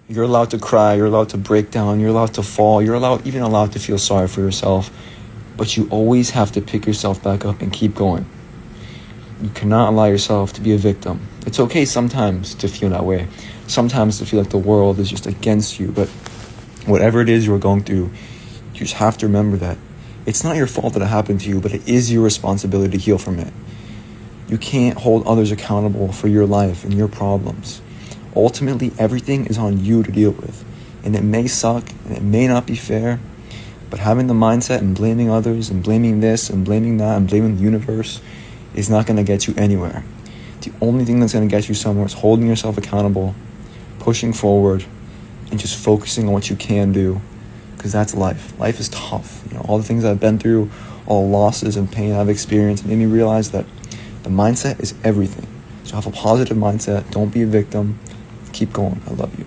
You're allowed to cry, you're allowed to break down, you're allowed to fall, you're even allowed to feel sorry for yourself. But you always have to pick yourself back up and keep going. You cannot allow yourself to be a victim. It's okay sometimes to feel that way. Sometimes to feel like the world is just against you. But whatever it is you're going through, you just have to remember that it's not your fault that it happened to you, but it is your responsibility to heal from it. You can't hold others accountable for your life and your problems. Ultimately, everything is on you to deal with. And it may suck, and it may not be fair, but having the mindset and blaming others and blaming this and blaming that and blaming the universe is not going to get you anywhere. The only thing that's going to get you somewhere is holding yourself accountable, pushing forward, and just focusing on what you can do, because that's life. Life is tough. All the things I've been through, all the losses and pain I've experienced made me realize that the mindset is everything. So have a positive mindset. Don't be a victim. Keep going. I love you.